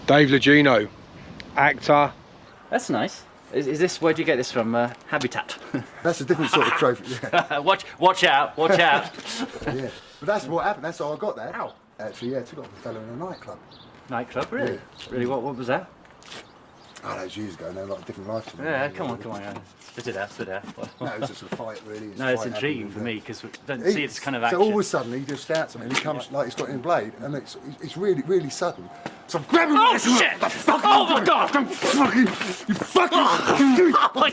Dave Legeno, actor. That's nice. Is this, where'd you get this from? Habitat? That's a different sort of trophy. Yeah. watch out, watch out. Yeah, but that's what happened. That's how I got that. Ow. Actually, yeah, I took it off a fellow in a nightclub. Nightclub, really? Yeah. Really, what was that? Oh, that was years ago. No, like a different life to me. Yeah, come on. Spit it out. No, it was just a fight, really. No, it's intriguing for me because we don't see it's kind of action. So all of a sudden he just shouts at me and he comes like he's got in blade and it's really sudden. So I'm grabbing Oh shit! Oh my god! You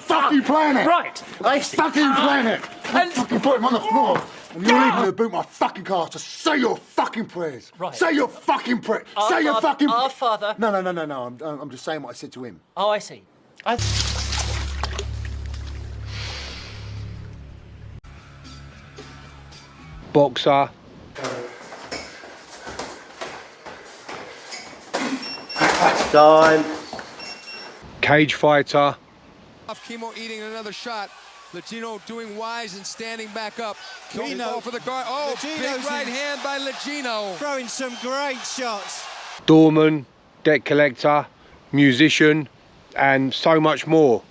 fucking planet! Right! I Fucking planet! And Fucking put him on the floor! And you're leaving me to boot my fucking car to say your fucking prayers! Right. Say your fucking prayers! Say your fucking... Our Father... No, I'm just saying what I said to him. Oh, I see. Boxer. Time. Cage fighter. Kimo eating another shot. Legeno doing wise and standing back up. Kimo for the guard. Oh, Legeno's big right hand by Legeno. Throwing some great shots. Doorman, debt collector, musician, and so much more.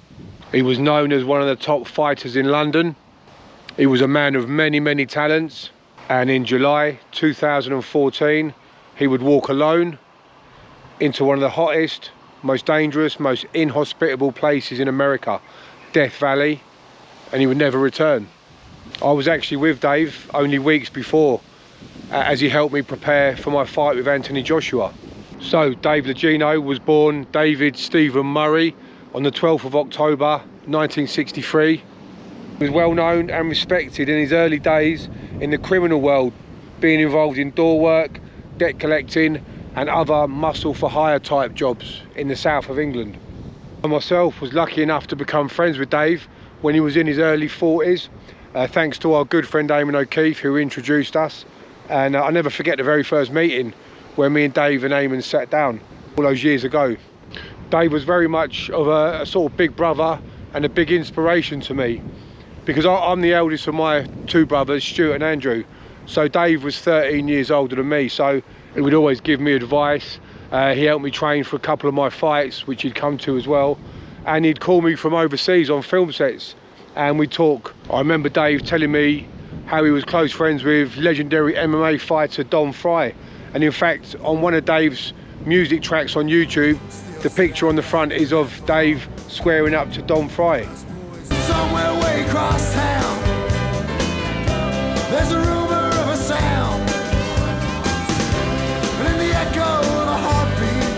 He was known as one of the top fighters in London. He was a man of many talents, and in July 2014 he would walk alone into one of the hottest, most dangerous, most inhospitable places in America, Death Valley, and he would never return. I was actually with Dave only weeks before as he helped me prepare for my fight with Anthony Joshua. So Dave Legeno was born David Stephen Murray on the 12th of October 1963. He was well known and respected in his early days in the criminal world, being involved in door work, debt collecting and other muscle for hire type jobs in the south of England. I myself was lucky enough to become friends with Dave when he was in his early 40s, thanks to our good friend Eamon O'Keefe who introduced us. And I'll never forget the very first meeting where me and Dave and Eamon sat down all those years ago. Dave was very much of a sort of big brother and a big inspiration to me, because I'm the eldest of my two brothers, Stuart and Andrew. So Dave was 13 years older than me, so he would always give me advice. He helped me train for a couple of my fights, which he'd come to as well. And he'd call me from overseas on film sets and we'd talk. I remember Dave telling me how he was close friends with legendary MMA fighter Don Fry. And in fact, on one of Dave's music tracks on YouTube, the picture on the front is of Dave squaring up to Don Fry. Somewhere way across town, there's a rumor of a sound, and in the echo of a heartbeat,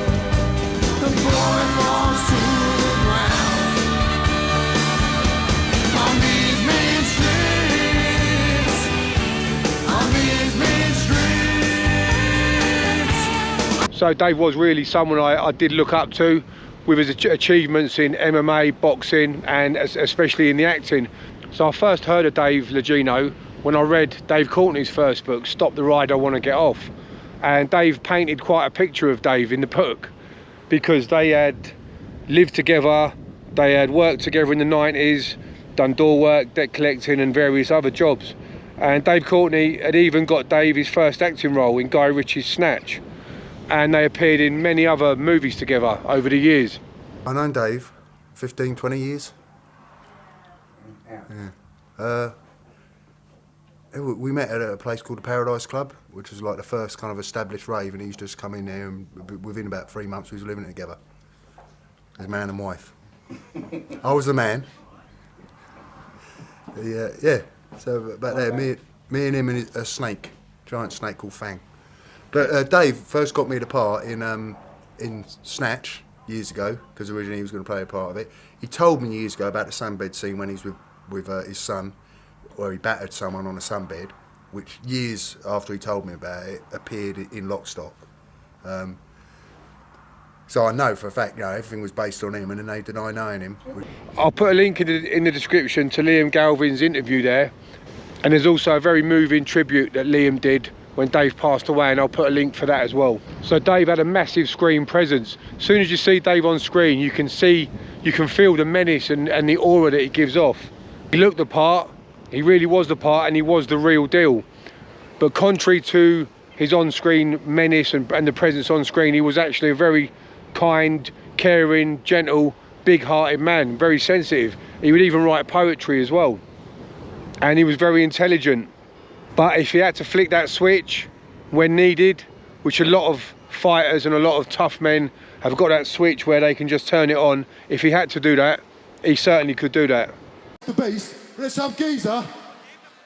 the boy falls to the ground. On these main streets, So Dave was really someone I did look up to, with his achievements in MMA, boxing, and especially in the acting. So I first heard of Dave Legeno when I read Dave Courtney's first book, Stop the Ride, I Want to Get Off. And Dave painted quite a picture of Dave in the book, because they had lived together, they had worked together in the 90s, done door work, debt collecting and various other jobs. And Dave Courtney had even got Dave his first acting role in Guy Ritchie's Snatch. And they appeared in many other movies together over the years. I've known Dave 15, 20 years. Yeah. We met at a place called the Paradise Club, which was like the first kind of established rave, and he's just come in there, and within about 3 months we was living together as man and wife. I was the man. Yeah. So about there, me and him and a snake, giant snake called Fang. But Dave first got me the part in Snatch years ago, because originally he was going to play a part of it. He told me years ago about the sunbed scene when he's with his son, where he battered someone on a sunbed, which years after he told me about it appeared in Lock, Stock. So I know for a fact, everything was based on him, and then they deny knowing him. I'll put a link in the description to Liam Galvin's interview there, and there's also a very moving tribute that Liam did when Dave passed away, and I'll put a link for that as well. So Dave had a massive screen presence. As soon as you see Dave on screen, you can feel the menace and the aura that he gives off. He looked the part, he really was the part, and he was the real deal. But contrary to his on-screen menace and the presence on screen, he was actually a very kind, caring, gentle, big-hearted man, very sensitive. He would even write poetry as well. And he was very intelligent. But if he had to flick that switch when needed, which a lot of fighters and a lot of tough men have got that switch where they can just turn it on. If he had to do that, he certainly could do that. The beast. There's some geezer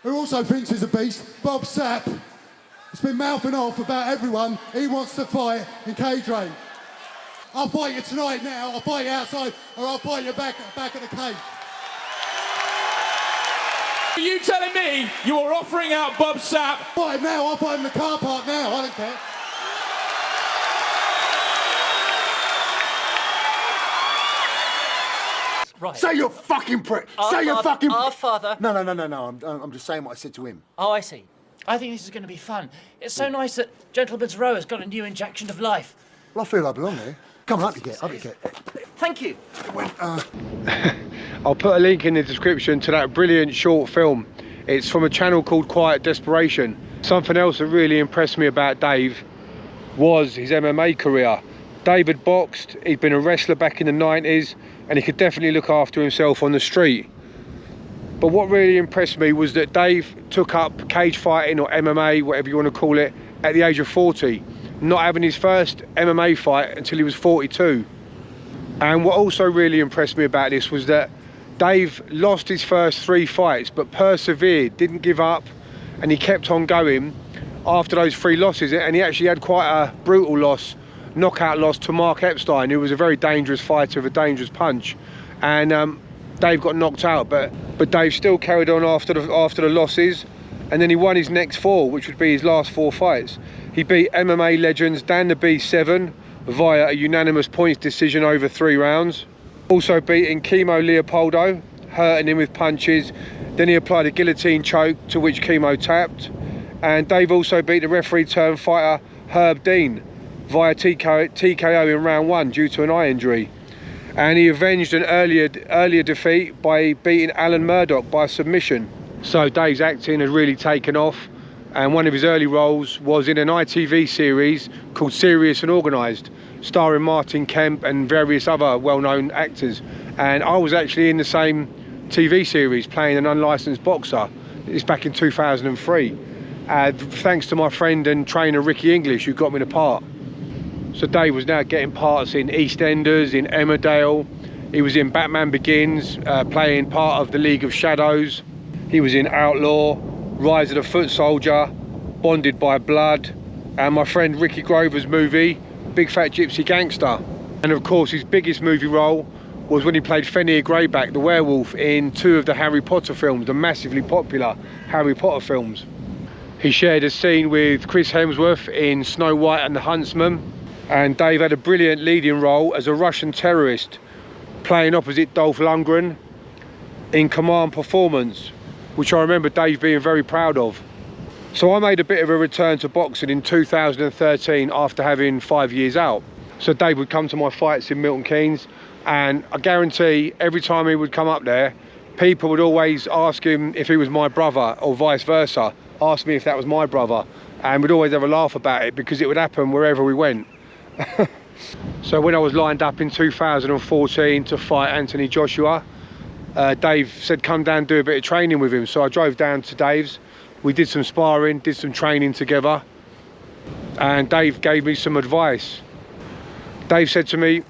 who also thinks he's a beast, Bob Sapp. He's been mouthing off about everyone. He wants to fight in cage ring. I'll fight you tonight now. I'll fight you outside, or I'll fight you back at the cage. Are you telling me you are offering out Bob Sapp? Fight him now. I'll fight him in the car park now. I don't care. Right. Say your fucking prick. Our Say your father- fucking. Our father. No. I'm just saying what I said to him. Oh, I see. I think this is going to be fun. It's so nice that Gentleman's Row has got a new injection of life. Well, I feel I belong here. Come on, up you get. Up you get. Thank you. I'll put a link in the description to that brilliant short film. It's from a channel called Quiet Desperation. Something else that really impressed me about Dave was his MMA career. Dave had boxed, he'd been a wrestler back in the 90s, and he could definitely look after himself on the street. But what really impressed me was that Dave took up cage fighting, or MMA, whatever you want to call it, at the age of 40, not having his first MMA fight until he was 42. And what also really impressed me about this was that Dave lost his first 3 fights, but persevered, didn't give up, and he kept on going after those 3 losses. And he actually had quite a brutal loss, knockout loss to Mark Epstein, who was a very dangerous fighter with a dangerous punch. And Dave got knocked out, but Dave still carried on after the losses, and then he won his next 4, which would be his last 4 fights. He beat MMA legends Dan the Beast Severn via a unanimous points decision over 3 rounds. Also beating Kimo Leopoldo, hurting him with punches. Then he applied a guillotine choke, to which Kimo tapped. And Dave also beat the referee turned fighter Herb Dean via TKO in round 1 due to an eye injury. And he avenged an earlier defeat by beating Alan Murdoch by submission. So Dave's acting has really taken off, and one of his early roles was in an ITV series called Serious and Organised, starring Martin Kemp and various other well-known actors. And I was actually in the same TV series playing an unlicensed boxer. It's back in 2003, thanks to my friend and trainer Ricky English, who got me the part. So Dave was now getting parts in EastEnders, in Emmerdale. He was in Batman Begins, playing part of the League of Shadows. He was in Outlaw, Rise of the Footsoldier, Bonded by Blood, and my friend Ricky Grover's movie, Big Fat Gypsy Gangster. And of course his biggest movie role was when he played Fenir Greyback, the werewolf, in 2 of the Harry Potter films, the massively popular Harry Potter films. He shared a scene with Chris Hemsworth in Snow White and the Huntsman. And Dave had a brilliant leading role as a Russian terrorist, playing opposite Dolph Lundgren in Command Performance, which I remember Dave being very proud of. So I made a bit of a return to boxing in 2013 after having 5 years out. So Dave would come to my fights in Milton Keynes, and I guarantee every time he would come up there, people would always ask him if he was my brother, or vice versa, ask me if that was my brother, and we'd always have a laugh about it because it would happen wherever we went. So when I was lined up in 2014 to fight Anthony Joshua, Dave said come down and do a bit of training with him. So I drove down to Dave's, we did some sparring, did some training together, and Dave gave me some advice. Dave said to me,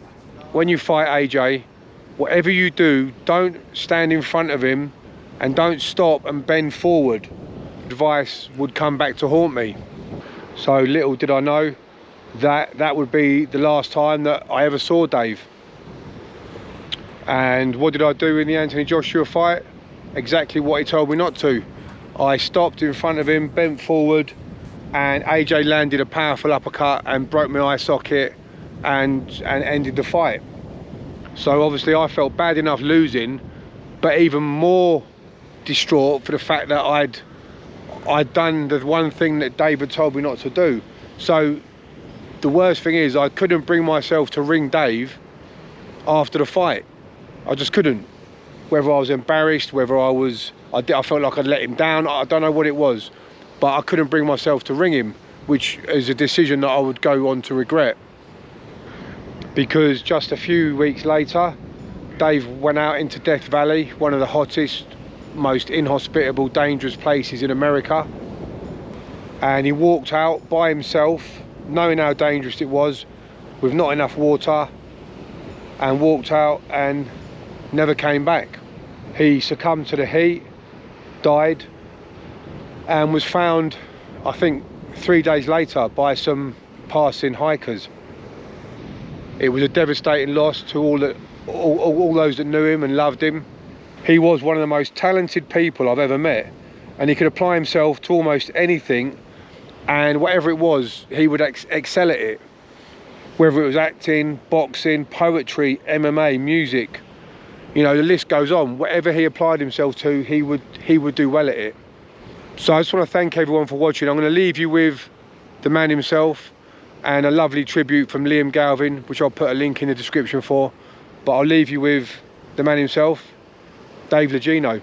when you fight AJ, whatever you do, don't stand in front of him and don't stop and bend forward. Advice would come back to haunt me. So little did I know that would be the last time that I ever saw Dave. And what did I do in the Anthony Joshua fight? Exactly what he told me not to. I stopped in front of him, bent forward, and AJ landed a powerful uppercut and broke my eye socket and ended the fight. So obviously I felt bad enough losing, but even more distraught for the fact that I'd done the one thing that Dave had told me not to do. So the worst thing is I couldn't bring myself to ring Dave after the fight. I just couldn't. Whether I was embarrassed, whether I felt like I'd let him down, I don't know what it was, but I couldn't bring myself to ring him, which is a decision that I would go on to regret. because just a few weeks later, Dave went out into Death Valley, one of the hottest, most inhospitable, dangerous places in America. And he walked out by himself, knowing how dangerous it was, with not enough water, and walked out and never came back. He succumbed to the heat, died, and was found, I think, 3 days later by some passing hikers. It was a devastating loss to all those that knew him and loved him. He was one of the most talented people I've ever met, and he could apply himself to almost anything, and whatever it was, he would excel at it. Whether it was acting, boxing, poetry, MMA, music, you know, the list goes on. Whatever he applied himself to, he would do well at it. So I just want to thank everyone for watching. I'm going to leave you with the man himself and a lovely tribute from Liam Galvin, which I'll put a link in the description for. But I'll leave you with the man himself, Dave Legeno.